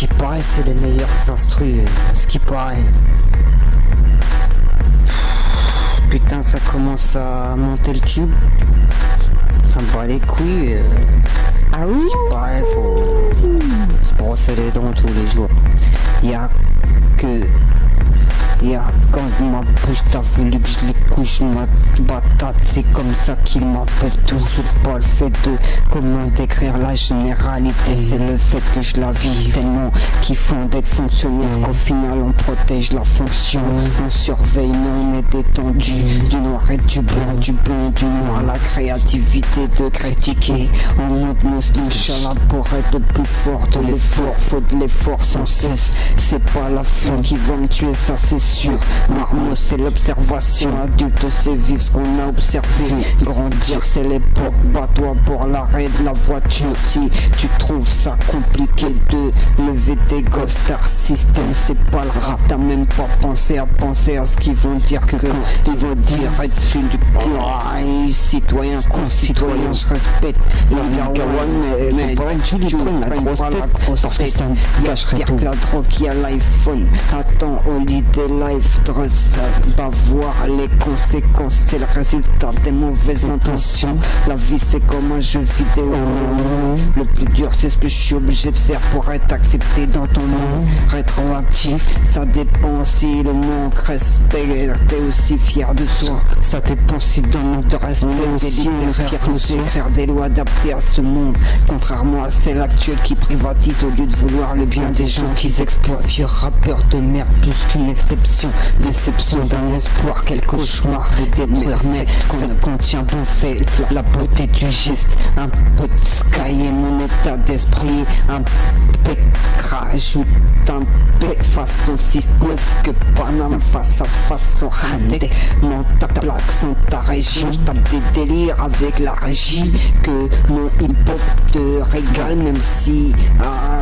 qui paraît, c'est les meilleurs instrus, ce qui paraît. Putain, ça commence à monter le tube. Ça me bat les couilles. Ah oui? Ce qui paraît, faut se brosser les dents tous les jours. Quand ma bouche t'a voulu que je les couche, ma patate, c'est comme ça qu'ils m'appellent tous. C'est pas le fait de comment décrire la généralité, c'est le fait que je la vis tellement qu'ils font d'être fonctionnaire qu'au final on protège la fonction. On surveille mais on est détendu, du noir et du blanc et du noir. La créativité de critiquer en mode moustache à la pour être plus fort de l'effort. Faut de l'effort sans cesse, c'est pas la fin qui va me tuer, ça c'est sûr. Marmot c'est l'observation, adulte c'est vivre ce qu'on a observé. Grandir c'est l'époque, bats-toi pour l'arrêt de la voiture. Si tu trouves ça compliqué de lever tes gosses, Star System c'est pas le rap. T'as même pas pensé à ce qu'ils vont dire, que ils vont dire être sur du cul. Citoyen, concitoyen, je respecte le gawan, mais faut pas que tu lui prennes la grosse tête, parce que ça me gâcherait y'a tout. que la drogue, y'a l'iPhone. Attends, Holiday Life, va voir les conséquences, c'est le résultat des mauvaises intentions. La vie c'est comme un jeu vidéo. Le plus dur c'est ce que je suis obligé de faire pour être accepté dans ton monde. Rétroactif, ça dépend si le manque respect, t'es aussi fier de soi. Ça dépend si dans le manque de respect aussi on est fier de soi. Écrire des lois adaptées à ce monde, contrairement à celle actuelle qui privatise au lieu de vouloir le bien des gens qu'ils exploitent. Vieux rappeur de merde, plus qu'une exception, déception d'un espoir, quel cauchemar de détruire, mais qu'on contient bon fait, la beauté du geste, un peu de sky et mon état d'esprit, un peu rajoute un peu façon 6-9 que Paname face à façon Handek. Mon tape l'accent ta région, je tape des délires avec la régie, que mon hip-hop te régale même si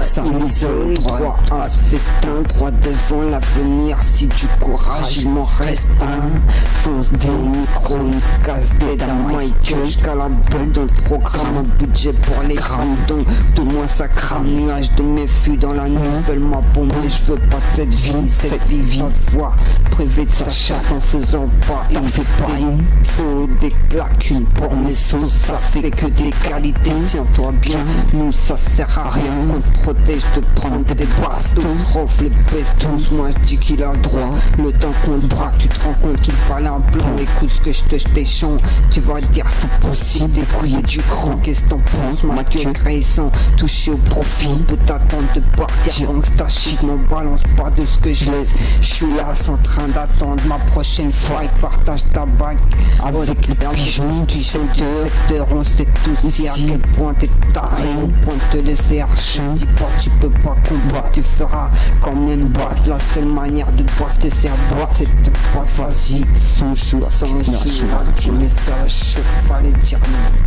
ça m'isole. Droit à ce festin, droit devant l'avenir, si du courage il m'en reste un. Fonce des micros, une casse d'aide à Michael, jusqu'à la bulle dans le programme, un budget pour les grammes, donc de moi ça crame, nuage de méfus dans la nouvelle map pour moi, je veux pas de cette vie va se voir privé de sa chatte en faisant pas, t'en fais pas une, faut des claques, une pour mes sauces, ça fait que des qualités, tiens-toi bien, nous ça sert à rien, on te protège de prendre des bastos, rof les bestos, moi je dis qu'il a le droit, le temps qu'on te braque, tu te rends compte qu'il fallait un plan, écoute ce que je te chante, tu vas dire c'est possible, des couilles et du cran, qu'est-ce que t'en penses, ma gueule créée sans toucher au profit, peut t'attendre de partir, gangsta shit, m'en balance pas de ce que je laisse, je suis là sans train d'attendre ma prochaine fight, partage ta bague avec les pigeons du secteur, on sait tous à quel point t'es taré, au point de te laisser archer, dis pas tu peux pas combattre, tu feras quand même battre, la seule manière de pas se laisser abattre c'est de pas vas-y, sans jour, qui me laisse à la chef, fallait dire non.